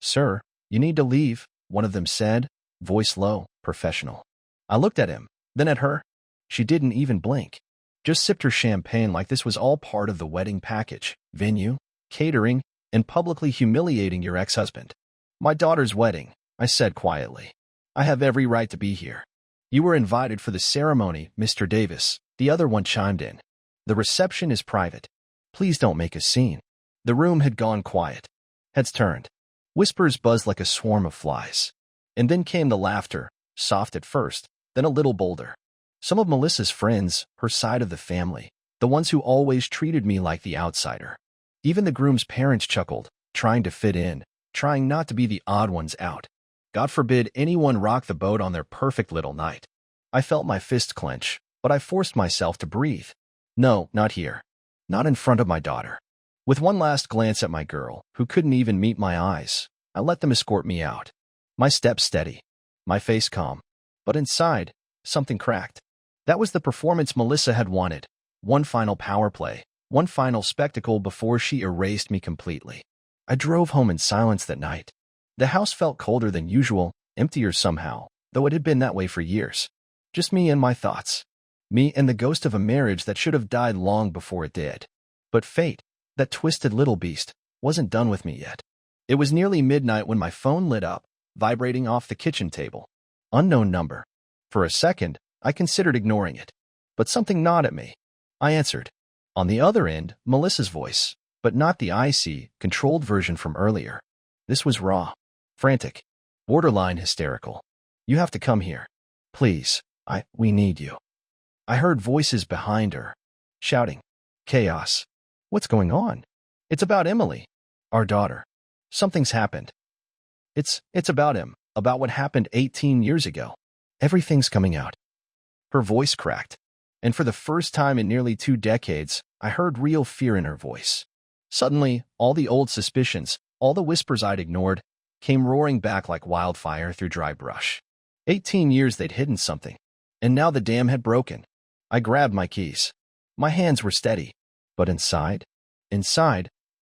"Sir, you need to leave," one of them said, voice low, professional. I looked at him, then at her. She didn't even blink. Just sipped her champagne like this was all part of the wedding package, venue, catering, and publicly humiliating your ex-husband. "My daughter's wedding," I said quietly. "I have every right to be here." "You were invited for the ceremony, Mr. Davis," the other one chimed in. "The reception is private. Please don't make a scene." The room had gone quiet. Heads turned. Whispers buzzed like a swarm of flies. And then came the laughter, soft at first, then a little bolder. Some of Melissa's friends, her side of the family, the ones who always treated me like the outsider. Even the groom's parents chuckled, trying to fit in, trying not to be the odd ones out. God forbid anyone rock the boat on their perfect little night. I felt my fist clench, but I forced myself to breathe. No, not here. Not in front of my daughter. With one last glance at my girl, who couldn't even meet my eyes, I let them escort me out. My steps steady, my face calm. But inside, something cracked. That was the performance Melissa had wanted. One final power play, one final spectacle before she erased me completely. I drove home in silence that night. The house felt colder than usual, emptier somehow, though it had been that way for years. Just me and my thoughts. Me and the ghost of a marriage that should have died long before it did. But fate, that twisted little beast, wasn't done with me yet. It was nearly midnight when my phone lit up, vibrating off the kitchen table. Unknown number. For a second, I considered ignoring it. But something gnawed at me. I answered. On the other end, Melissa's voice, but not the icy, controlled version from earlier. This was raw, frantic, borderline hysterical. "You have to come here. Please, we need you." I heard voices behind her, shouting. Chaos. What's going on? "It's about Emily, our daughter. Something's happened." It's about him, about what happened 18 years ago. Everything's coming out." Her voice cracked, and for the first time in nearly 2 decades, I heard real fear in her voice. Suddenly, all the old suspicions, all the whispers I'd ignored, came roaring back like wildfire through dry brush. 18 years they'd hidden something, and now the dam had broken. I grabbed my keys. My hands were steady, but inside,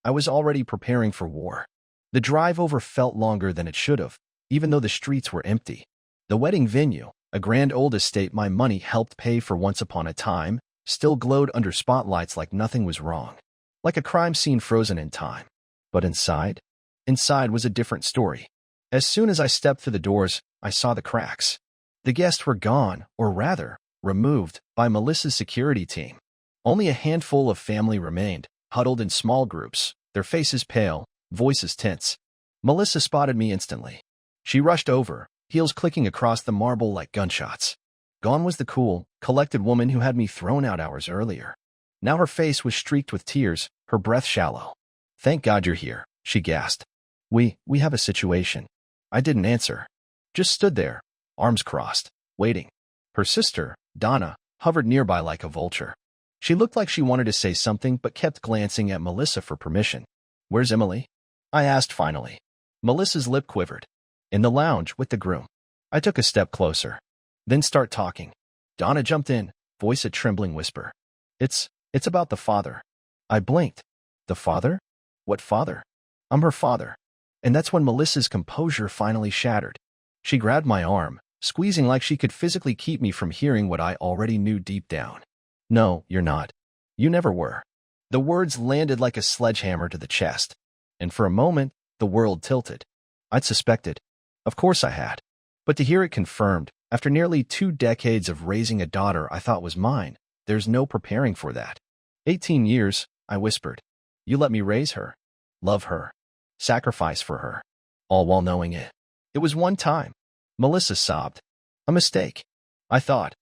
I was already preparing for war. The drive over felt longer than it should have, even though the streets were empty. The wedding venue, a grand old estate my money helped pay for once upon a time, still glowed under spotlights like nothing was wrong, like a crime scene frozen in time. But inside was a different story. As soon as I stepped through the doors, I saw the cracks. The guests were gone, or rather, removed, by Melissa's security team. Only a handful of family remained, huddled in small groups, their faces pale, voices tense. Melissa spotted me instantly. She rushed over, heels clicking across the marble like gunshots. Gone was the cool, collected woman who had me thrown out hours earlier. Now her face was streaked with tears, her breath shallow. "Thank God you're here," she gasped. We have a situation." I didn't answer. Just stood there, arms crossed, waiting. Her sister, Donna, hovered nearby like a vulture. She looked like she wanted to say something but kept glancing at Melissa for permission. "Where's Emily?" I asked finally. Melissa's lip quivered. "In the lounge with the groom." I took a step closer. "Then start talking." Donna jumped in, voice a trembling whisper. It's about the father." I blinked. "The father? What father?" "I'm her father." And that's when Melissa's composure finally shattered. She grabbed my arm, squeezing like she could physically keep me from hearing what I already knew deep down. "No, you're not. You never were." The words landed like a sledgehammer to the chest, and for a moment, the world tilted. I'd suspected. Of course I had. But to hear it confirmed, after nearly 2 decades of raising a daughter I thought was mine, there's no preparing for that. 18 years, I whispered. You let me raise her, love her, sacrifice for her, all while knowing it. It was one time. Melissa sobbed. A mistake. I thought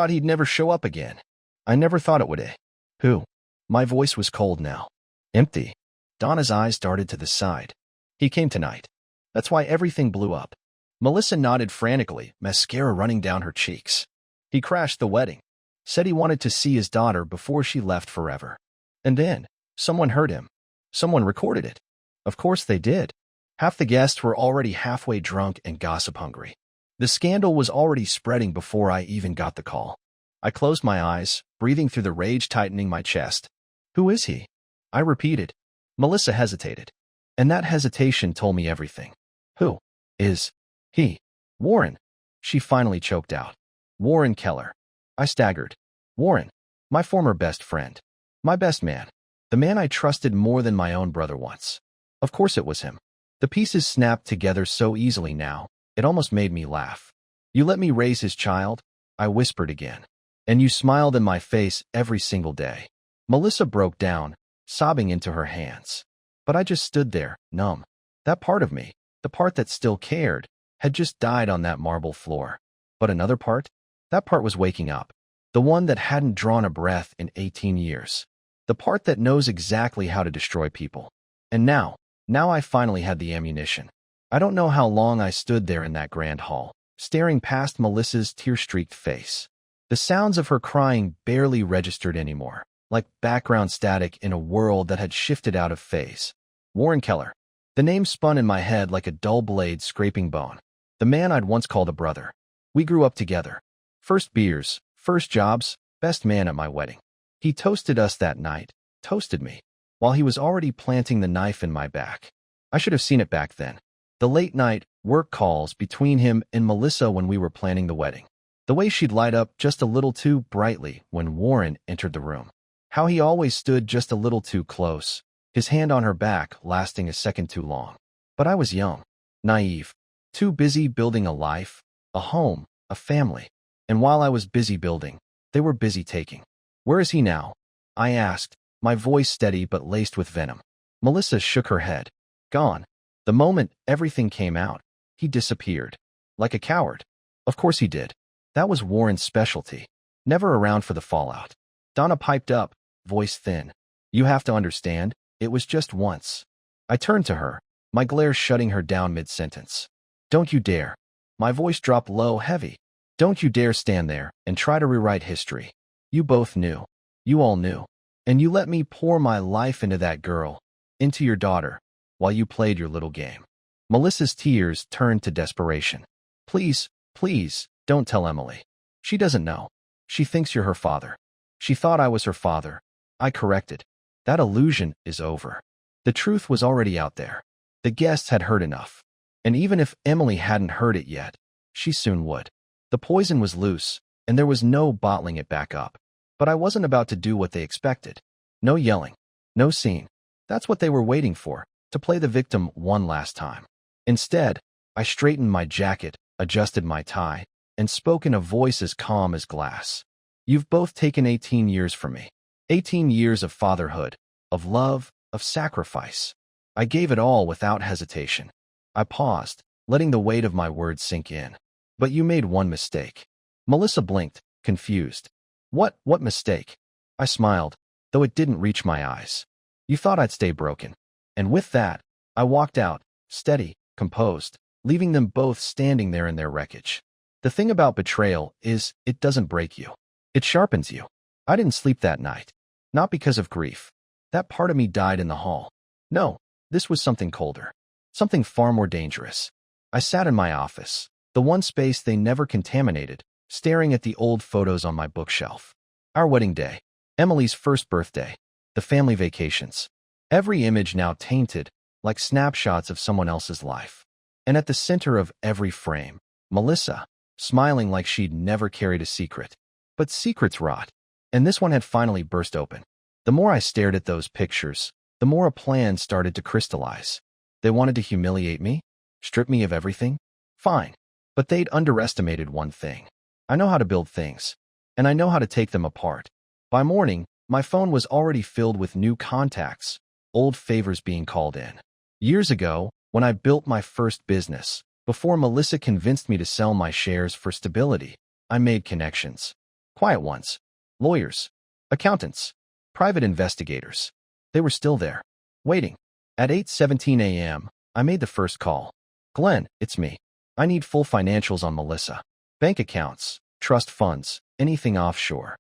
he'd never show up again. I never thought it would. Who? My voice was cold now. Empty. Donna's eyes darted to the side. He came tonight. That's why everything blew up. Melissa nodded frantically, mascara running down her cheeks. He crashed the wedding. Said he wanted to see his daughter before she left forever. And then, someone heard him. Someone recorded it. Of course they did. Half the guests were already halfway drunk and gossip-hungry. The scandal was already spreading before I even got the call. I closed my eyes, breathing through the rage tightening my chest. Who is he? I repeated. Melissa hesitated. And that hesitation told me everything. Who is he? Warren. She finally choked out. Warren Keller. I staggered. Warren. My former best friend. My best man. The man I trusted more than my own brother once. Of course it was him. The pieces snapped together so easily now, it almost made me laugh. You let me raise his child? I whispered again. And you smiled in my face every single day. Melissa broke down, sobbing into her hands. But I just stood there, numb. That part of me, the part that still cared, had just died on that marble floor. But another part? That part was waking up. The one that hadn't drawn a breath in 18 years. The part that knows exactly how to destroy people. And now I finally had the ammunition. I don't know how long I stood there in that grand hall, staring past Melissa's tear-streaked face. The sounds of her crying barely registered anymore, like background static in a world that had shifted out of phase. Warren Keller. The name spun in my head like a dull blade scraping bone. The man I'd once called a brother. We grew up together. First beers, first jobs, best man at my wedding. He toasted us that night, toasted me, while he was already planting the knife in my back. I should have seen it back then. The late-night work calls between him and Melissa when we were planning the wedding. The way she'd light up just a little too brightly when Warren entered the room. How he always stood just a little too close, his hand on her back lasting a second too long. But I was young, naive, too busy building a life, a home, a family. And while I was busy building, they were busy taking. Where is he now? I asked, my voice steady but laced with venom. Melissa shook her head. Gone. The moment everything came out, he disappeared. Like a coward. Of course he did. That was Warren's specialty. Never around for the fallout. Donna piped up, voice thin. You have to understand, it was just once. I turned to her, my glare shutting her down mid-sentence. Don't you dare. My voice dropped low, heavy. Don't you dare stand there and try to rewrite history. You both knew. You all knew. And you let me pour my life into that girl, into your daughter, while you played your little game. Melissa's tears turned to desperation. Please, please, don't tell Emily. She doesn't know. She thinks you're her father. She thought I was her father. I corrected. That illusion is over. The truth was already out there. The guests had heard enough. And even if Emily hadn't heard it yet, she soon would. The poison was loose, and there was no bottling it back up. But I wasn't about to do what they expected. No yelling. No scene. That's what they were waiting for, to play the victim one last time. Instead, I straightened my jacket, adjusted my tie, and spoke in a voice as calm as glass. You've both taken 18 years from me. 18 years of fatherhood, of love, of sacrifice. I gave it all without hesitation. I paused, letting the weight of my words sink in. But you made one mistake. Melissa blinked, confused. What mistake? I smiled, though it didn't reach my eyes. You thought I'd stay broken. And with that, I walked out, steady, composed, leaving them both standing there in their wreckage. The thing about betrayal is, it doesn't break you. It sharpens you. I didn't sleep that night. Not because of grief. That part of me died in the hall. No, this was something colder. Something far more dangerous. I sat in my office, the one space they never contaminated, staring at the old photos on my bookshelf. Our wedding day. Emily's first birthday. The family vacations. Every image now tainted, like snapshots of someone else's life. And at the center of every frame, Melissa, smiling like she'd never carried a secret. But secrets rot. And this one had finally burst open. The more I stared at those pictures, the more a plan started to crystallize. They wanted to humiliate me? Strip me of everything? Fine. But they'd underestimated one thing. I know how to build things. And I know how to take them apart. By morning, my phone was already filled with new contacts, old favors being called in. Years ago, when I built my first business, before Melissa convinced me to sell my shares for stability, I made connections. Quiet ones. Lawyers. Accountants. Private investigators. They were still there. Waiting. At 8:17 a.m., I made the first call. Glenn, it's me. I need full financials on Melissa. Bank accounts, trust funds, anything offshore.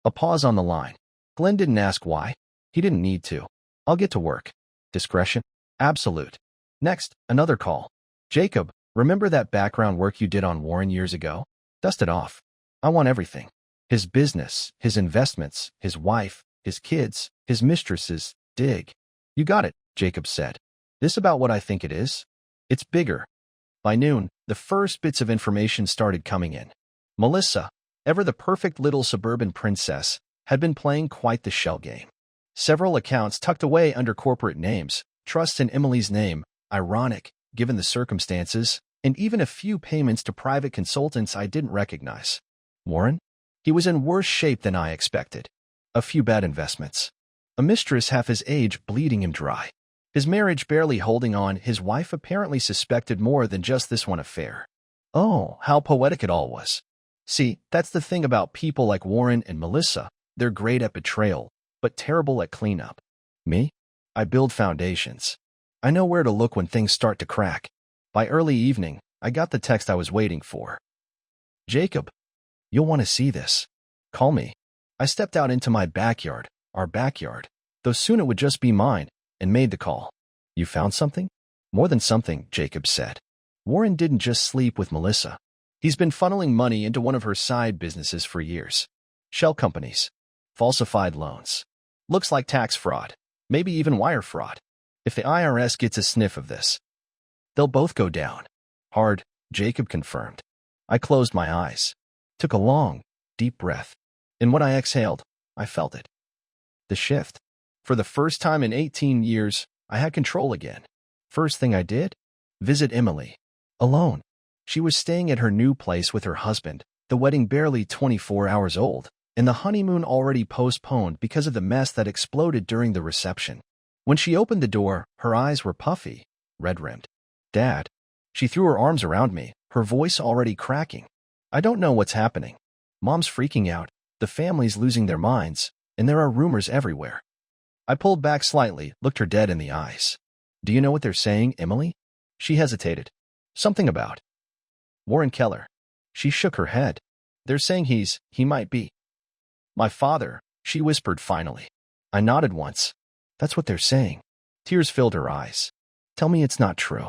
A pause on the line. Glenn didn't ask why. He didn't need to. I'll get to work. Discretion? Absolute. Next, another call. Jacob, remember that background work you did on Warren years ago? Dust it off. I want everything. His business, his investments, his wife, his kids, his mistresses, dig. You got it, Jacob said. This about what I think it is? It's bigger. By noon, the first bits of information started coming in. Melissa, ever the perfect little suburban princess, had been playing quite the shell game. Several accounts tucked away under corporate names, trusts in Emily's name, ironic, given the circumstances, and even a few payments to private consultants I didn't recognize. Warren? He was in worse shape than I expected. A few bad investments. A mistress half his age bleeding him dry. His marriage barely holding on, his wife apparently suspected more than just this one affair. Oh, how poetic it all was. See, that's the thing about people like Warren and Melissa. They're great at betrayal, but terrible at cleanup. Me? I build foundations. I know where to look when things start to crack. By early evening, I got the text I was waiting for. Jacob, you'll want to see this. Call me. I stepped out into my backyard, our backyard, though soon it would just be mine, and made the call. You found something? More than something, Jacob said. Warren didn't just sleep with Melissa. He's been funneling money into one of her side businesses for years. Shell companies. Falsified loans. Looks like tax fraud. Maybe even wire fraud. If the IRS gets a sniff of this, they'll both go down. Hard, Jacob confirmed. I closed my eyes. Took a long, deep breath. And when I exhaled, I felt it. The shift. For the first time in 18 years, I had control again. First thing I did? Visit Emily. Alone. She was staying at her new place with her husband, the wedding barely 24 hours old, and the honeymoon already postponed because of the mess that exploded during the reception. When she opened the door, her eyes were puffy, red-rimmed. Dad. She threw her arms around me, her voice already cracking. I don't know what's happening. Mom's freaking out, the family's losing their minds, and there are rumors everywhere. I pulled back slightly, looked her dead in the eyes. Do you know what they're saying, Emily? She hesitated. Something about Warren Keller. She shook her head. They're saying he might be. My father, she whispered finally. I nodded once. That's what they're saying. Tears filled her eyes. Tell me it's not true.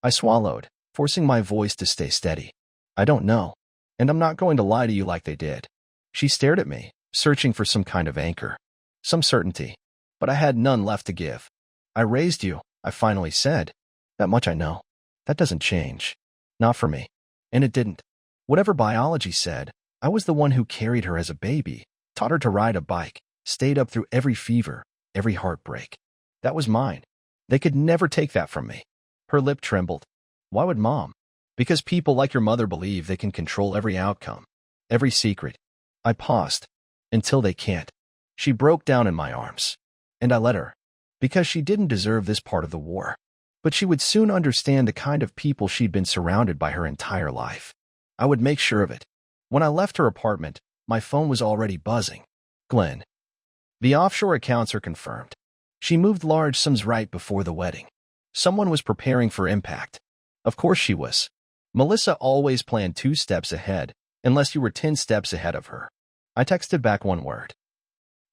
I swallowed, forcing my voice to stay steady. I don't know, and I'm not going to lie to you like they did. She stared at me, searching for some kind of anchor, some certainty, but I had none left to give. I raised you, I finally said. That much I know. That doesn't change. Not for me. And it didn't. Whatever biology said, I was the one who carried her as a baby, taught her to ride a bike, stayed up through every fever, every heartbreak. That was mine. They could never take that from me. Her lip trembled. Why would Mom? Because people like your mother believe they can control every outcome, every secret. I paused. Until they can't. She broke down in my arms. And I let her. Because she didn't deserve this part of the war. But she would soon understand the kind of people she'd been surrounded by her entire life. I would make sure of it. When I left her apartment, my phone was already buzzing. Glenn. The offshore accounts are confirmed. She moved large sums right before the wedding. Someone was preparing for impact. Of course she was. Melissa always planned 2 steps ahead, unless you were 10 steps ahead of her. I texted back one word.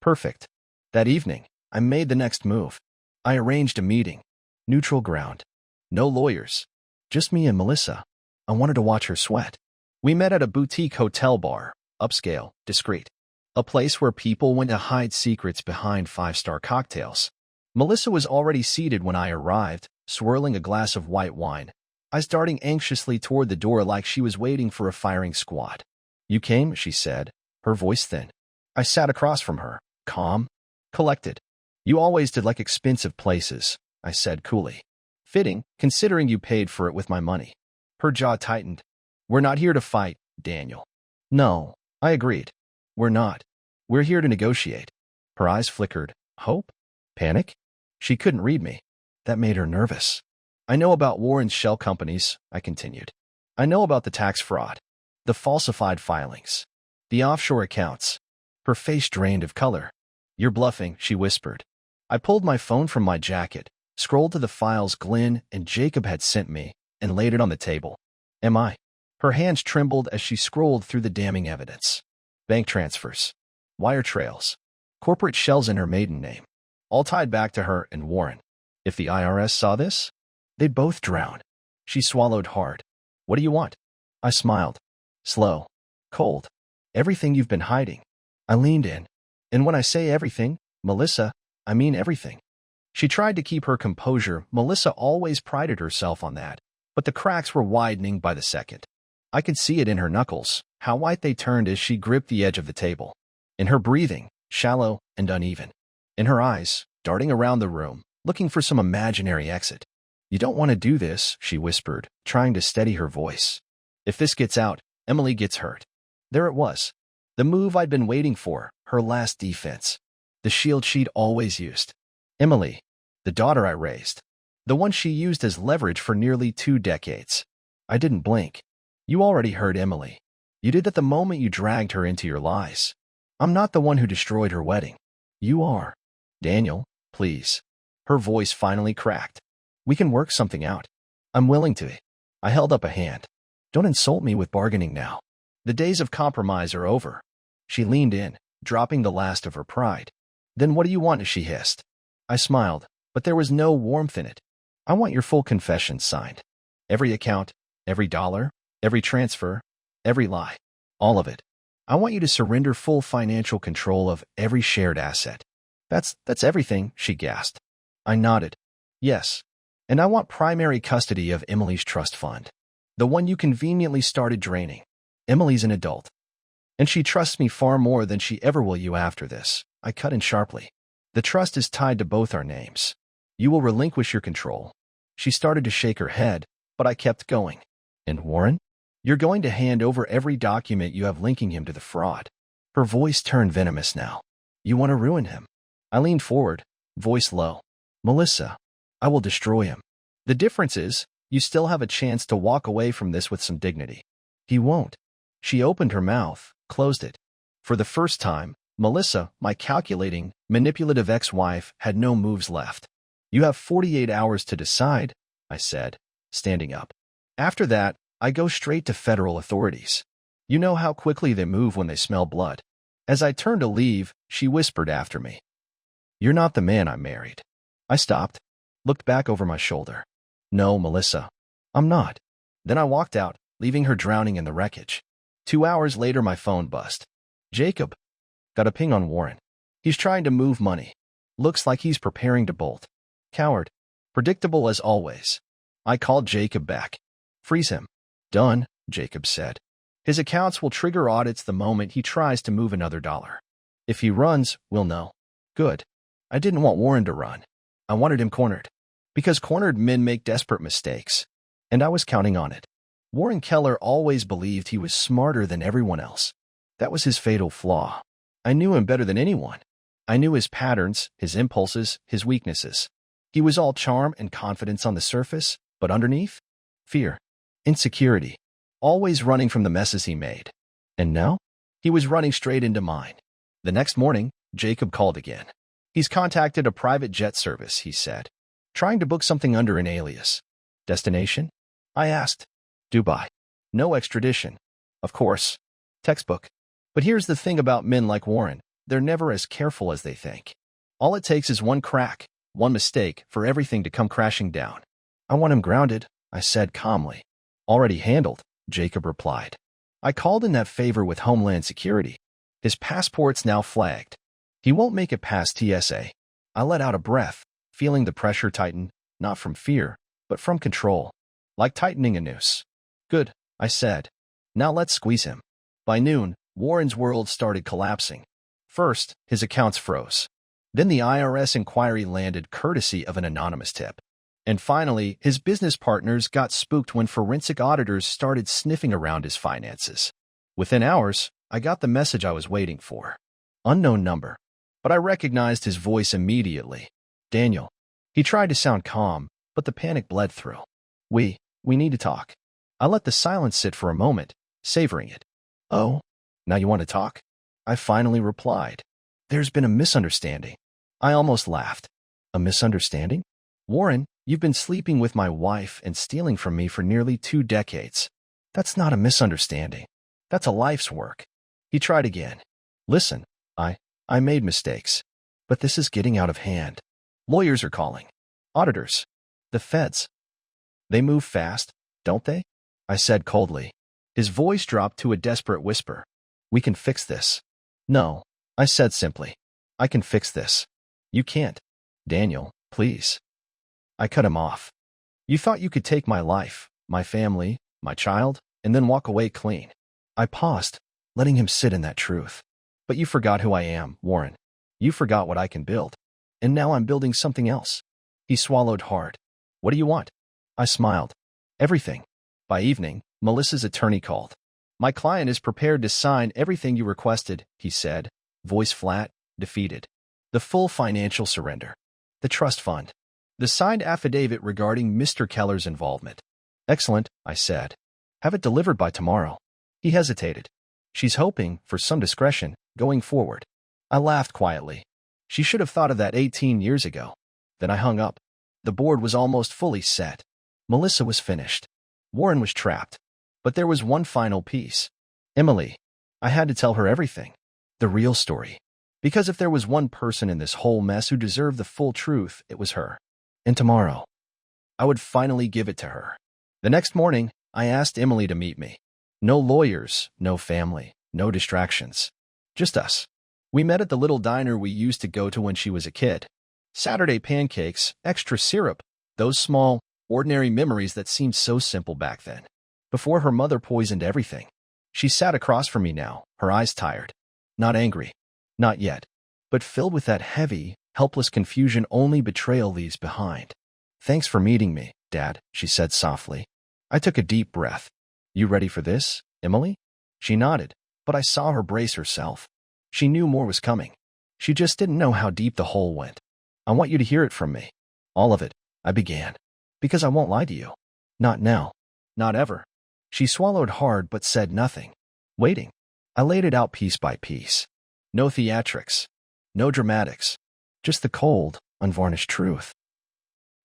Perfect. That evening, I made the next move. I arranged a meeting. Neutral ground. No lawyers. Just me and Melissa. I wanted to watch her sweat. We met at a boutique hotel bar, upscale, discreet. A place where people went to hide secrets behind 5-star cocktails. Melissa was already seated when I arrived, swirling a glass of white wine, eyes darting anxiously toward the door like she was waiting for a firing squad. You came, she said, her voice thin. I sat across from her, calm, collected. You always did like expensive places, I said coolly. Fitting, considering you paid for it with my money. Her jaw tightened. We're not here to fight, Daniel. No, I agreed. We're not. We're here to negotiate. Her eyes flickered. Hope? Panic? She couldn't read me. That made her nervous. I know about Warren's shell companies, I continued. I know about the tax fraud, the falsified filings, the offshore accounts. Her face drained of color. You're bluffing, she whispered. I pulled my phone from my jacket, scrolled to the files Glenn and Jacob had sent me, and laid it on the table. Am I? Her hands trembled as she scrolled through the damning evidence. Bank transfers, wire trails, corporate shells in her maiden name, all tied back to her and Warren. If the IRS saw this, they'd both drown. She swallowed hard. What do you want? I smiled. Slow. Cold. Everything you've been hiding. I leaned in. And when I say everything, Melissa, I mean everything. She tried to keep her composure. Melissa always prided herself on that, but the cracks were widening by the second. I could see it in her knuckles, how white they turned as she gripped the edge of the table. In her breathing, shallow and uneven. In her eyes, darting around the room, looking for some imaginary exit. "You don't want to do this," she whispered, trying to steady her voice. "If this gets out, Emily gets hurt." There it was. The move I'd been waiting for, her last defense. The shield she'd always used. Emily, the daughter I raised. The one she used as leverage for nearly 2 decades. I didn't blink. "You already heard Emily. You did at the moment you dragged her into your lies. I'm not the one who destroyed her wedding. You are. Daniel, please." Her voice finally cracked. "We can work something out. I'm willing to." I held up a hand. "Don't insult me with bargaining now. The days of compromise are over." She leaned in, dropping the last of her pride. "Then what do you want?" she hissed. I smiled, but there was no warmth in it. "I want your full confession signed. Every account, every dollar, every transfer, every lie. All of it. I want you to surrender full financial control of every shared asset." That's everything," she gasped. I nodded. "Yes. And I want primary custody of Emily's trust fund. The one you conveniently started draining. Emily's an adult. And she trusts me far more than she ever will you after this." I cut in sharply. "The trust is tied to both our names. You will relinquish your control." She started to shake her head, but I kept going. "And Warren? You're going to hand over every document you have linking him to the fraud." Her voice turned venomous now. "You want to ruin him?" I leaned forward, voice low. "Melissa, I will destroy him. The difference is, you still have a chance to walk away from this with some dignity." "He won't." She opened her mouth, closed it. For the first time, Melissa, my calculating, manipulative ex-wife, had no moves left. "You have 48 hours to decide," I said, standing up. "After that, I go straight to federal authorities. You know how quickly they move when they smell blood." As I turned to leave, she whispered after me, "You're not the man I married." I stopped, looked back over my shoulder. "No, Melissa, I'm not." Then I walked out, leaving her drowning in the wreckage. 2 hours later, my phone buzzed. "Jacob. Got a ping on Warren. He's trying to move money. Looks like he's preparing to bolt." Coward. Predictable as always. I called Jacob back. "Freeze him." "Done," Jacob said. "His accounts will trigger audits the moment he tries to move another dollar. If he runs, we'll know." Good. I didn't want Warren to run. I wanted him cornered. Because cornered men make desperate mistakes. And I was counting on it. Warren Keller always believed he was smarter than everyone else. That was his fatal flaw. I knew him better than anyone. I knew his patterns, his impulses, his weaknesses. He was all charm and confidence on the surface, but underneath? Fear. Insecurity. Always running from the messes he made. And now? He was running straight into mine. The next morning, Jacob called again. "He's contacted a private jet service," he said. "Trying to book something under an alias." "Destination?" I asked. "Dubai. No extradition." "Of course. Textbook. But here's the thing about men like Warren. They're never as careful as they think. All it takes is one crack, one mistake, for everything to come crashing down." "I want him grounded," I said calmly. "Already handled," Jacob replied. "I called in that favor with Homeland Security. His passport's now flagged. He won't make it past TSA." I let out a breath, feeling the pressure tighten, not from fear, but from control. Like tightening a noose. "Good," I said. "Now let's squeeze him." By noon, Warren's world started collapsing. First, his accounts froze. Then the IRS inquiry landed courtesy of an anonymous tip. And finally, his business partners got spooked when forensic auditors started sniffing around his finances. Within hours, I got the message I was waiting for. Unknown number. But I recognized his voice immediately. "Daniel." He tried to sound calm, but the panic bled through. We need to talk." I let the silence sit for a moment, savoring it. "Oh, now you want to talk?" I finally replied. "There's been a misunderstanding." I almost laughed. "A misunderstanding?" "Warren, you've been sleeping with my wife and stealing from me for nearly 2 decades. That's not a misunderstanding. That's a life's work." He tried again. "Listen, I made mistakes. But this is getting out of hand. Lawyers are calling. Auditors. The feds. They move fast, don't they?" I said coldly. His voice dropped to a desperate whisper. "We can fix this." "No," I said simply. "I can fix this. You can't. Daniel, Please. I cut him off. You thought you could take my life, my family, my child, and then walk away clean. I paused, letting him sit in that truth. But you forgot who I am, Warren. You forgot what I can build. And now I'm building something else. He swallowed hard. What do you want? I smiled. Everything. By evening, Melissa's attorney called. My client is prepared to sign everything you requested, he said, voice flat, defeated. The full financial surrender. The trust fund. The signed affidavit regarding Mr. Keller's involvement. Excellent, I said. Have it delivered by tomorrow. He hesitated. She's hoping for some discretion going forward. I laughed quietly. She should have thought of that 18 years ago. Then I hung up. The board was almost fully set. Melissa was finished. Warren was trapped. But there was one final piece. Emily. I had to tell her everything. The real story. Because if there was one person in this whole mess who deserved the full truth, it was her. And tomorrow, I would finally give it to her. The next morning, I asked Emily to meet me. No lawyers, no family, no distractions. Just us. We met at the little diner we used to go to when she was a kid. Saturday pancakes, extra syrup, those small, ordinary memories that seemed so simple back then. Before her mother poisoned everything. She sat across from me now, her eyes tired. Not angry. Not yet. But filled with that heavy, helpless confusion only betrayal leaves behind. Thanks for meeting me, Dad, she said softly. I took a deep breath. You ready for this, Emily? She nodded, but I saw her brace herself. She knew more was coming. She just didn't know how deep the hole went. I want you to hear it from me. All of it, I began. Because I won't lie to you. Not now. Not ever. She swallowed hard but said nothing. Waiting. I laid it out piece by piece. No theatrics. No dramatics. Just the cold, unvarnished truth.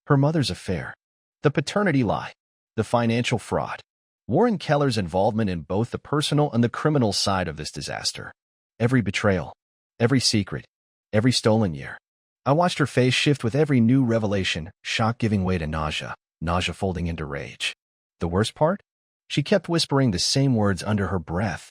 Her mother's affair. The paternity lie. The financial fraud. Warren Keller's involvement in both the personal and the criminal side of this disaster. Every betrayal. Every secret. Every stolen year. I watched her face shift with every new revelation, shock giving way to nausea, nausea folding into rage. The worst part? She kept whispering the same words under her breath.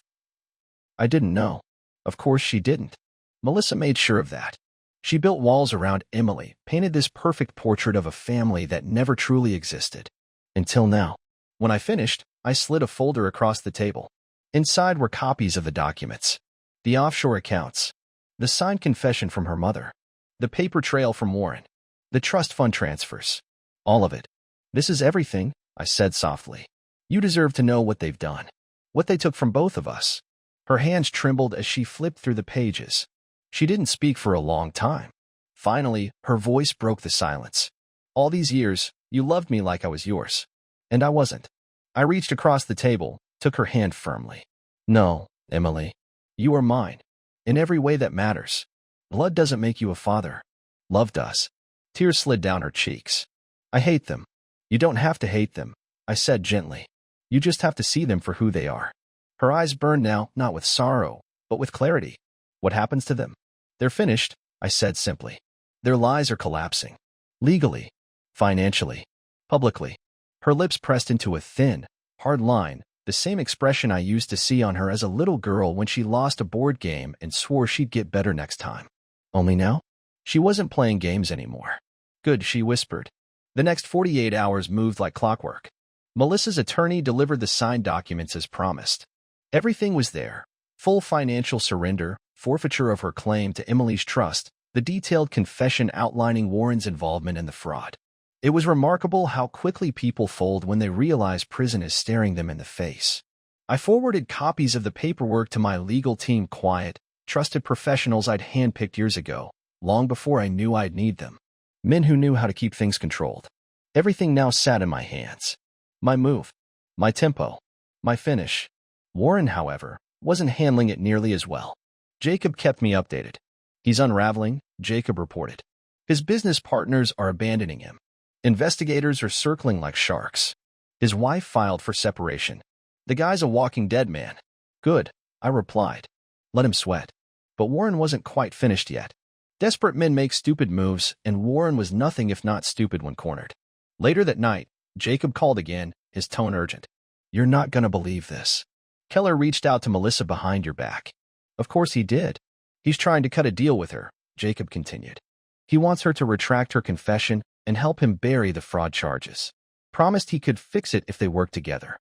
I didn't know. Of course she didn't. Melissa made sure of that. She built walls around Emily, painted this perfect portrait of a family that never truly existed. Until now. When I finished, I slid a folder across the table. Inside were copies of the documents. The offshore accounts. The signed confession from her mother. The paper trail from Warren. The trust fund transfers. All of it. This is everything, I said softly. You deserve to know what they've done. What they took from both of us. Her hands trembled as she flipped through the pages. She didn't speak for a long time. Finally, her voice broke the silence. All these years, you loved me like I was yours. And I wasn't. I reached across the table, took her hand firmly. No, Emily. You are mine. In every way that matters. Blood doesn't make you a father. Love does. Tears slid down her cheeks. I hate them. You don't have to hate them, I said gently. You just have to see them for who they are. Her eyes burned now, not with sorrow, but with clarity. What happens to them? They're finished, I said simply. Their lies are collapsing. Legally. Financially. Publicly. Her lips pressed into a thin, hard line, the same expression I used to see on her as a little girl when she lost a board game and swore she'd get better next time. Only now? She wasn't playing games anymore. Good, she whispered. The next 48 hours moved like clockwork. Melissa's attorney delivered the signed documents as promised. Everything was there. Full financial surrender, forfeiture of her claim to Emily's trust, the detailed confession outlining Warren's involvement in the fraud. It was remarkable how quickly people fold when they realize prison is staring them in the face. I forwarded copies of the paperwork to my legal team, quiet, trusted professionals I'd handpicked years ago, long before I knew I'd need them. Men who knew how to keep things controlled. Everything now sat in my hands. My move. My tempo. My finish. Warren, however, wasn't handling it nearly as well. Jacob kept me updated. He's unraveling, Jacob reported. His business partners are abandoning him. Investigators are circling like sharks. His wife filed for separation. The guy's a walking dead man. Good, I replied. Let him sweat. But Warren wasn't quite finished yet. Desperate men make stupid moves, and Warren was nothing if not stupid when cornered. Later that night, Jacob called again, his tone urgent. You're not gonna believe this. Keller reached out to Melissa behind your back. Of course he did. He's trying to cut a deal with her, Jacob continued. He wants her to retract her confession and help him bury the fraud charges. Promised he could fix it if they worked together.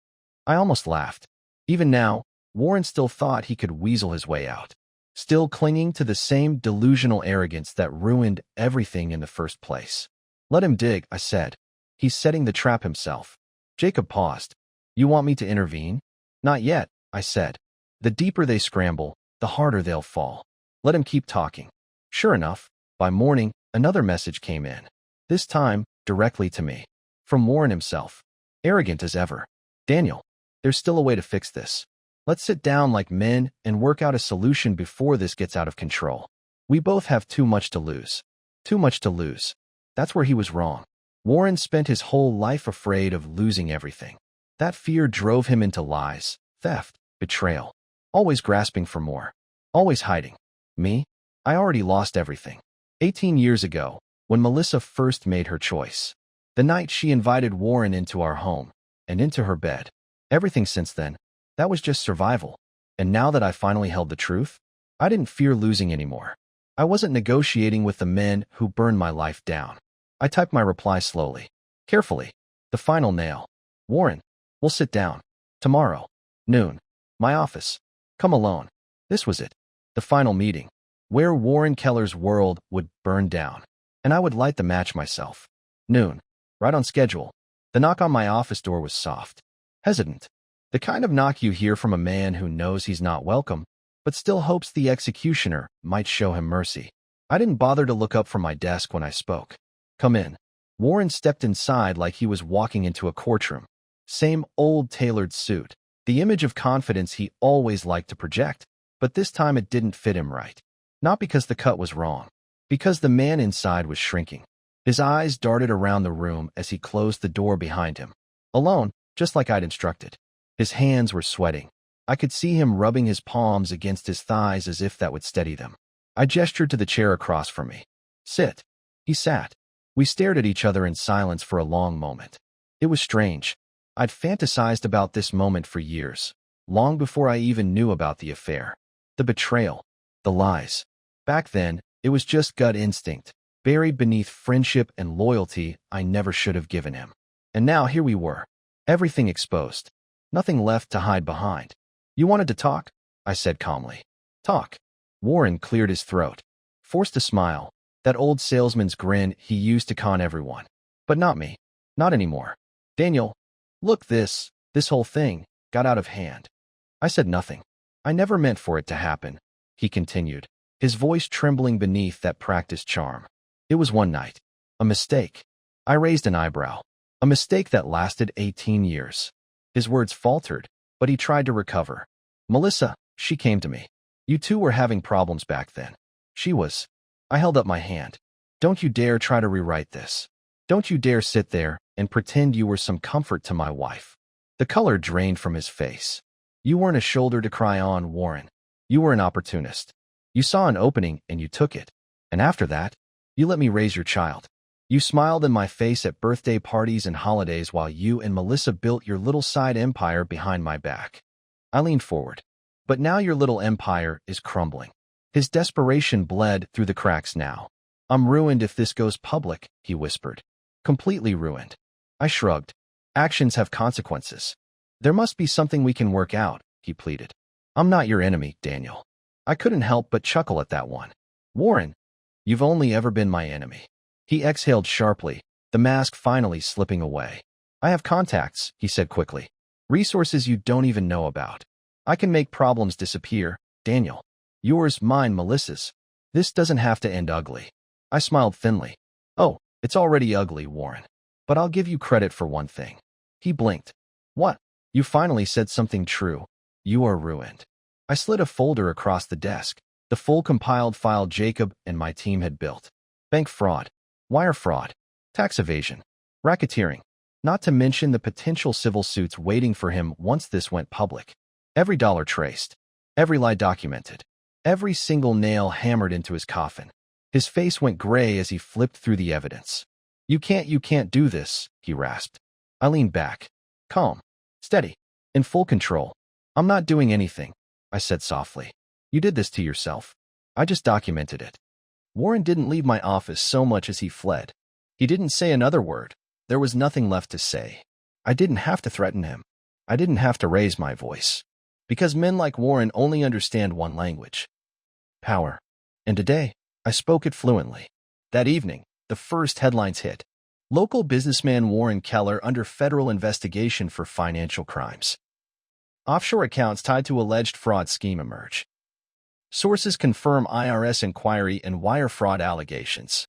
I almost laughed. Even now, Warren still thought he could weasel his way out, still clinging to the same delusional arrogance that ruined everything in the first place. Let him dig, I said. He's setting the trap himself. Jacob paused. You want me to intervene? Not yet, I said. The deeper they scramble, the harder they'll fall. Let him keep talking. Sure enough, by morning, another message came in. This time, directly to me. From Warren himself. Arrogant as ever. Daniel, there's still a way to fix this. Let's sit down like men and work out a solution before this gets out of control. We both have too much to lose. Too much to lose. That's where he was wrong. Warren spent his whole life afraid of losing everything. That fear drove him into lies, theft, betrayal. Always grasping for more. Always hiding. Me? I already lost everything. 18 years ago, when Melissa first made her choice. The night she invited Warren into our home, and into her bed. Everything since then, that was just survival. And now that I finally held the truth, I didn't fear losing anymore. I wasn't negotiating with the men who burned my life down. I typed my reply slowly, carefully. The final nail. Warren, we'll sit down. Tomorrow. Noon. My office. Come alone. This was it. The final meeting. Where Warren Keller's world would burn down. And I would light the match myself. Noon. Right on schedule. The knock on my office door was soft. Hesitant. The kind of knock you hear from a man who knows he's not welcome, but still hopes the executioner might show him mercy. I didn't bother to look up from my desk when I spoke. Come in. Warren stepped inside like he was walking into a courtroom. Same old tailored suit. The image of confidence he always liked to project, but this time it didn't fit him right. Not because the cut was wrong. Because the man inside was shrinking. His eyes darted around the room as he closed the door behind him. Alone, just like I'd instructed. His hands were sweating. I could see him rubbing his palms against his thighs as if that would steady them. I gestured to the chair across from me. Sit. He sat. We stared at each other in silence for a long moment. It was strange. I'd fantasized about this moment for years, long before I even knew about the affair. The betrayal. The lies. Back then, it was just gut instinct, buried beneath friendship and loyalty I never should have given him. And now here we were. Everything exposed. Nothing left to hide behind. You wanted to talk? I said calmly. Talk. Warren cleared his throat. Forced a smile. That old salesman's grin he used to con everyone. But not me. Not anymore. Daniel, look, this whole thing got out of hand. I said nothing. I never meant for it to happen, he continued, his voice trembling beneath that practiced charm. It was one night. A mistake. I raised an eyebrow. A mistake that lasted 18 years. His words faltered, but he tried to recover. Melissa, she came to me. You two were having problems back then. She was. I held up my hand. Don't you dare try to rewrite this. Don't you dare sit there and pretend you were some comfort to my wife. The color drained from his face. You weren't a shoulder to cry on, Warren. You were an opportunist. You saw an opening and you took it. And after that, you let me raise your child. You smiled in my face at birthday parties and holidays while you and Melissa built your little side empire behind my back. I leaned forward. But now your little empire is crumbling. His desperation bled through the cracks now. I'm ruined if this goes public, he whispered. Completely ruined. I shrugged. Actions have consequences. There must be something we can work out, he pleaded. I'm not your enemy, Daniel. I couldn't help but chuckle at that one. Warren, you've only ever been my enemy. He exhaled sharply, the mask finally slipping away. I have contacts, he said quickly. Resources you don't even know about. I can make problems disappear, Daniel. Yours, mine, Melissa's. This doesn't have to end ugly. I smiled thinly. Oh, it's already ugly, Warren. But I'll give you credit for one thing. He blinked. What? You finally said something true. You are ruined. I slid a folder across the desk, the full compiled file Jacob and my team had built. Bank fraud. Wire fraud, tax evasion, racketeering, not to mention the potential civil suits waiting for him once this went public. Every dollar traced, every lie documented, every single nail hammered into his coffin. His face went gray as he flipped through the evidence. You can't do this, he rasped. I leaned back, calm, steady, in full control. I'm not doing anything, I said softly. You did this to yourself. I just documented it. Warren didn't leave my office so much as he fled. He didn't say another word. There was nothing left to say. I didn't have to threaten him. I didn't have to raise my voice. Because men like Warren only understand one language: power. And today, I spoke it fluently. That evening, the first headlines hit. Local businessman Warren Keller under federal investigation for financial crimes. Offshore accounts tied to alleged fraud scheme emerge. Sources confirm IRS inquiry and wire fraud allegations.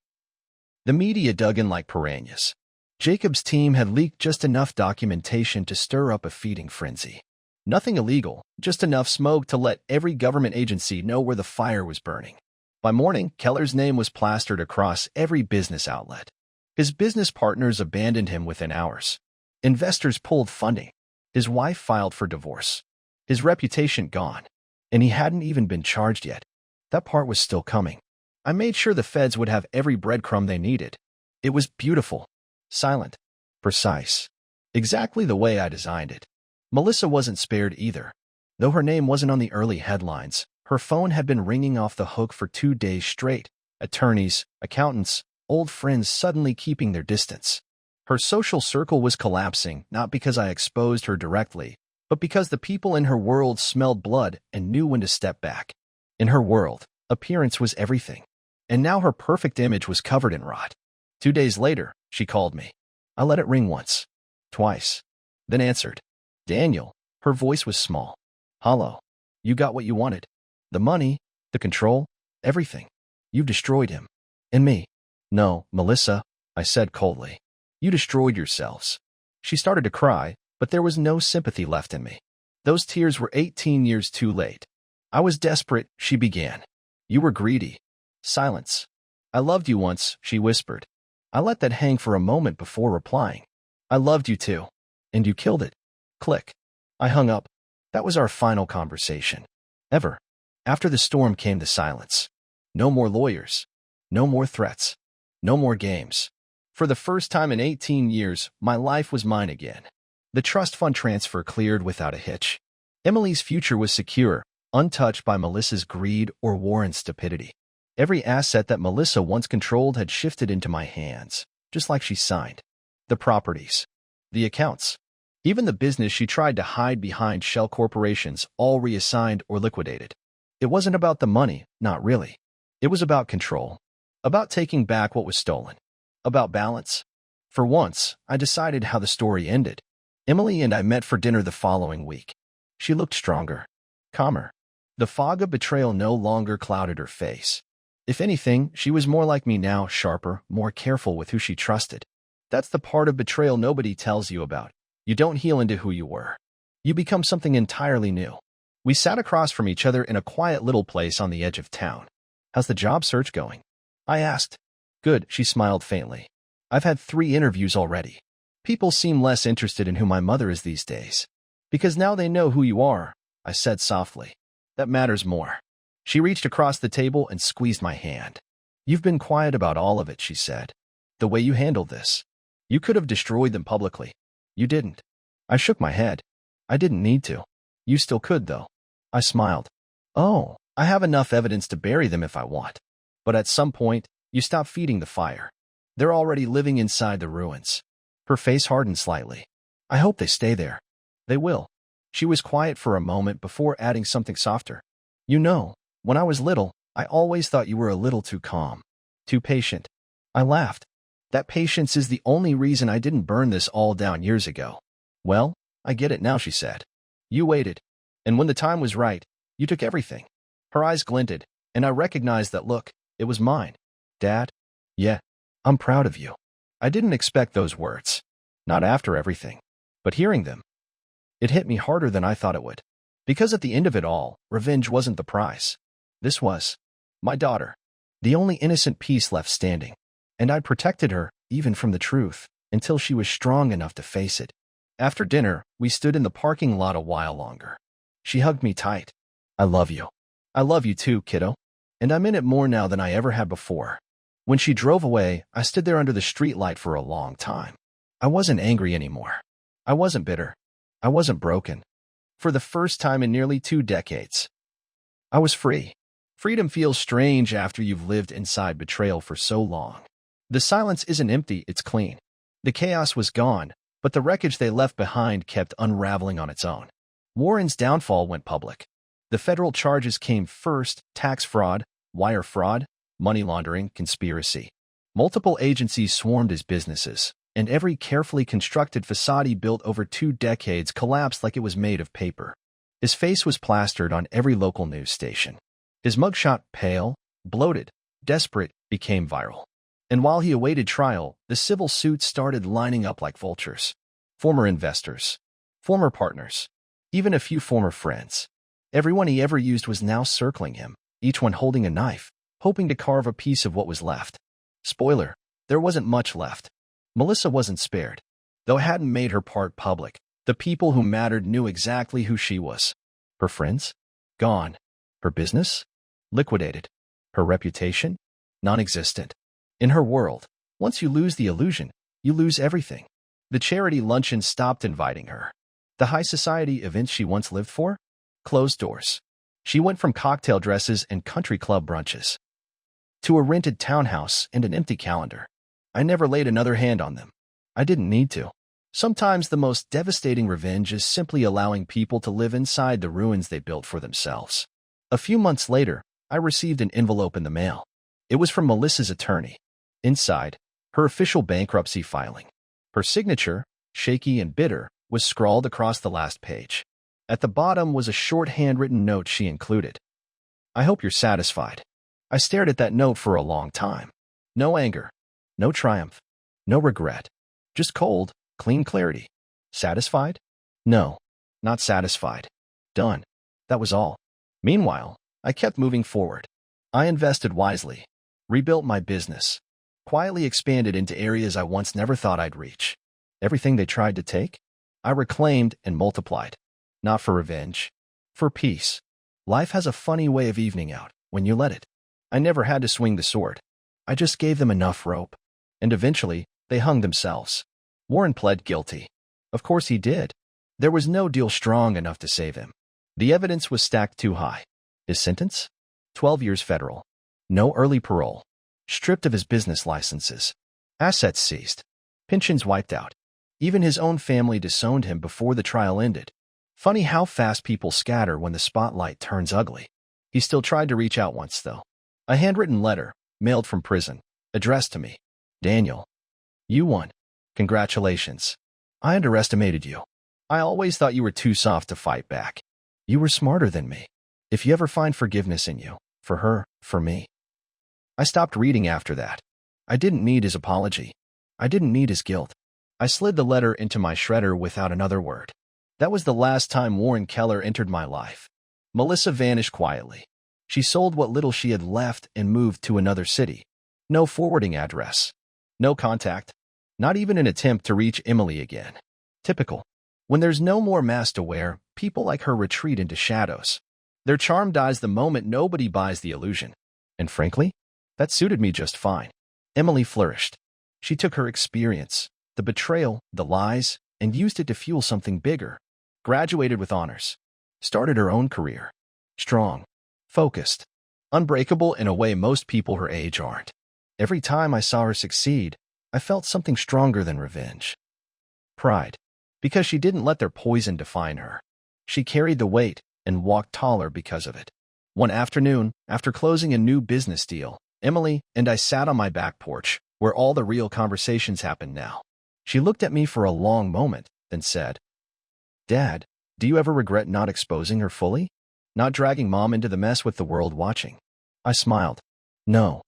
The media dug in like piranhas. Jacob's team had leaked just enough documentation to stir up a feeding frenzy. Nothing illegal, just enough smoke to let every government agency know where the fire was burning. By morning, Keller's name was plastered across every business outlet. His business partners abandoned him within hours. Investors pulled funding. His wife filed for divorce. His reputation gone. And he hadn't even been charged yet. That part was still coming. I made sure the feds would have every breadcrumb they needed. It was beautiful, silent, precise. Exactly the way I designed it. Melissa wasn't spared either. Though her name wasn't on the early headlines, her phone had been ringing off the hook for 2 days straight. Attorneys, accountants, old friends suddenly keeping their distance. Her social circle was collapsing, not because I exposed her directly, but because the people in her world smelled blood and knew when to step back. In her world, appearance was everything. And now her perfect image was covered in rot. 2 days later, she called me. I let it ring once, twice, then answered. Daniel. Her voice was small. Hollow. You got what you wanted. The money, the control, everything. You've destroyed him. And me. No, Melissa, I said coldly. You destroyed yourselves. She started to cry, but there was no sympathy left in me. Those tears were 18 years too late. I was desperate, she began. You were greedy. Silence. I loved you once, she whispered. I let that hang for a moment before replying. I loved you too. And you killed it. Click. I hung up. That was our final conversation. Ever. After the storm came the silence. No more lawyers. No more threats. No more games. For the first time in 18 years, my life was mine again. The trust fund transfer cleared without a hitch. Emily's future was secure, untouched by Melissa's greed or Warren's stupidity. Every asset that Melissa once controlled had shifted into my hands, just like she signed. The properties. The accounts. Even the business she tried to hide behind shell corporations, all reassigned or liquidated. It wasn't about the money, not really. It was about control. About taking back what was stolen. About balance. For once, I decided how the story ended. Emily and I met for dinner the following week. She looked stronger, calmer. The fog of betrayal no longer clouded her face. If anything, she was more like me now, sharper, more careful with who she trusted. That's the part of betrayal nobody tells you about. You don't heal into who you were. You become something entirely new. We sat across from each other in a quiet little place on the edge of town. How's the job search going? I asked. Good, she smiled faintly. I've had 3 interviews already. People seem less interested in who my mother is these days. Because now they know who you are, I said softly. That matters more. She reached across the table and squeezed my hand. You've been quiet about all of it, she said. The way you handled this. You could have destroyed them publicly. You didn't. I shook my head. I didn't need to. You still could, though. I smiled. Oh, I have enough evidence to bury them if I want. But at some point, you stop feeding the fire. They're already living inside the ruins. Her face hardened slightly. I hope they stay there. They will. She was quiet for a moment before adding something softer. You know, when I was little, I always thought you were a little too calm, too patient. I laughed. That patience is the only reason I didn't burn this all down years ago. Well, I get it now, she said. You waited. And when the time was right, you took everything. Her eyes glinted, and I recognized that look. It was mine. Dad? Yeah, I'm proud of you. I didn't expect those words. Not after everything. But hearing them, it hit me harder than I thought it would. Because at the end of it all, revenge wasn't the prize. This was my daughter. The only innocent piece left standing. And I protected her, even from the truth, until she was strong enough to face it. After dinner, we stood in the parking lot a while longer. She hugged me tight. I love you. I love you too, kiddo. And I'm in it more now than I ever had before. When she drove away, I stood there under the streetlight for a long time. I wasn't angry anymore. I wasn't bitter. I wasn't broken. For the first time in nearly 2 decades, I was free. Freedom feels strange after you've lived inside betrayal for so long. The silence isn't empty, it's clean. The chaos was gone, but the wreckage they left behind kept unraveling on its own. Warren's downfall went public. The federal charges came first: tax fraud, wire fraud, money laundering, conspiracy. Multiple agencies swarmed his businesses, and every carefully constructed facade he built over 2 decades collapsed like it was made of paper. His face was plastered on every local news station. His mugshot, pale, bloated, desperate, became viral. And while he awaited trial, the civil suits started lining up like vultures. Former investors, former partners, even a few former friends. Everyone he ever used was now circling him, each one holding a knife, hoping to carve a piece of what was left. Spoiler, there wasn't much left. Melissa wasn't spared. Though it hadn't made her part public, the people who mattered knew exactly who she was. Her friends? Gone. Her business? Liquidated. Her reputation? Non-existent. In her world, once you lose the illusion, you lose everything. The charity luncheon stopped inviting her. The high society events she once lived for? Closed doors. She went from cocktail dresses and country club brunches to a rented townhouse and an empty calendar. I never laid another hand on them. I didn't need to. Sometimes the most devastating revenge is simply allowing people to live inside the ruins they built for themselves. A few months later, I received an envelope in the mail. It was from Melissa's attorney. Inside, her official bankruptcy filing. Her signature, shaky and bitter, was scrawled across the last page. At the bottom was a short handwritten note she included. I hope you're satisfied. I stared at that note for a long time. No anger, no triumph, no regret. Just cold, clean clarity. Satisfied? No, not satisfied. Done. That was all. Meanwhile, I kept moving forward. I invested wisely, rebuilt my business, quietly expanded into areas I once never thought I'd reach. Everything they tried to take, I reclaimed and multiplied. Not for revenge, for peace. Life has a funny way of evening out when you let it. I never had to swing the sword. I just gave them enough rope. And eventually, they hung themselves. Warren pled guilty. Of course he did. There was no deal strong enough to save him. The evidence was stacked too high. His sentence? 12 years federal. No early parole. Stripped of his business licenses. Assets seized. Pensions wiped out. Even his own family disowned him before the trial ended. Funny how fast people scatter when the spotlight turns ugly. He still tried to reach out once, though. A handwritten letter, mailed from prison, addressed to me. Daniel, you won. Congratulations. I underestimated you. I always thought you were too soft to fight back. You were smarter than me. If you ever find forgiveness in you, for her, for me. I stopped reading after that. I didn't need his apology. I didn't need his guilt. I slid the letter into my shredder without another word. That was the last time Warren Keller entered my life. Melissa vanished quietly. She sold what little she had left and moved to another city. No forwarding address. No contact. Not even an attempt to reach Emily again. Typical. When there's no more mask to wear, people like her retreat into shadows. Their charm dies the moment nobody buys the illusion. And frankly, that suited me just fine. Emily flourished. She took her experience, the betrayal, the lies, and used it to fuel something bigger. Graduated with honors. Started her own career. Strong. Focused. Unbreakable in a way most people her age aren't. Every time I saw her succeed, I felt something stronger than revenge. Pride. Because she didn't let their poison define her. She carried the weight and walked taller because of it. One afternoon, after closing a new business deal, Emily and I sat on my back porch, where all the real conversations happen now. She looked at me for a long moment, then said, Dad, do you ever regret not exposing her fully? Not dragging Mom into the mess with the world watching? I smiled. No.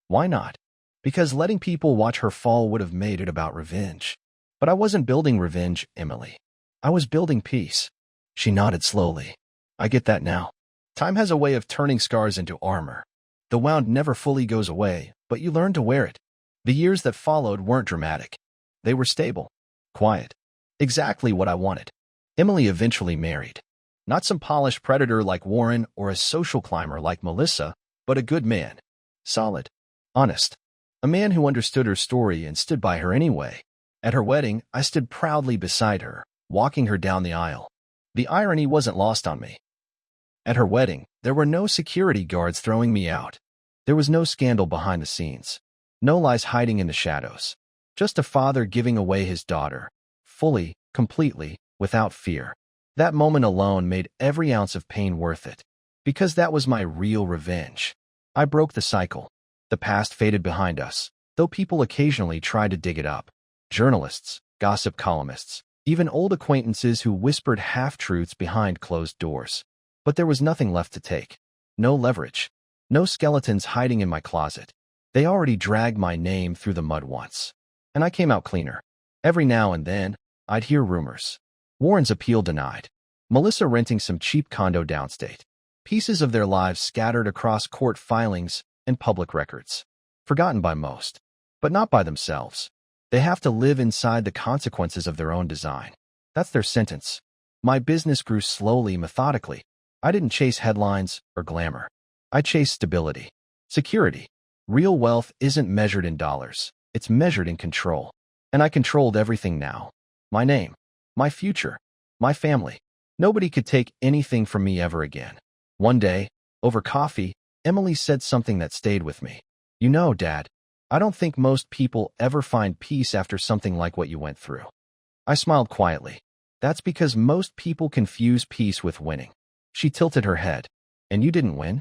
Why not? Because letting people watch her fall would have made it about revenge. But I wasn't building revenge, Emily. I was building peace. She nodded slowly. I get that now. Time has a way of turning scars into armor. The wound never fully goes away, but you learn to wear it. The years that followed weren't dramatic. They were stable, quiet. Exactly what I wanted. Emily eventually married. Not some polished predator like Warren or a social climber like Melissa, but a good man. Solid. Honest. A man who understood her story and stood by her anyway. At her wedding, I stood proudly beside her, walking her down the aisle. The irony wasn't lost on me. At her wedding, there were no security guards throwing me out. There was no scandal behind the scenes. No lies hiding in the shadows. Just a father giving away his daughter. Fully, completely, without fear. That moment alone made every ounce of pain worth it. Because that was my real revenge. I broke the cycle. The past faded behind us, though people occasionally tried to dig it up. Journalists, gossip columnists, even old acquaintances who whispered half-truths behind closed doors. But there was nothing left to take. No leverage. No skeletons hiding in my closet. They already dragged my name through the mud once. And I came out cleaner. Every now and then, I'd hear rumors. Warren's appeal denied. Melissa renting some cheap condo downstate. Pieces of their lives scattered across court filings and public records. Forgotten by most. But not by themselves. They have to live inside the consequences of their own design. That's their sentence. My business grew slowly, methodically. I didn't chase headlines or glamour. I chased stability. Security. Real wealth isn't measured in dollars. It's measured in control. And I controlled everything now. My name. My future. My family. Nobody could take anything from me ever again. One day, over coffee, Emily said something that stayed with me. You know, Dad, I don't think most people ever find peace after something like what you went through. I smiled quietly. That's because most people confuse peace with winning. She tilted her head. And you didn't win?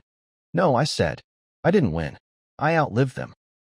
No, I said. I didn't win. I outlived them.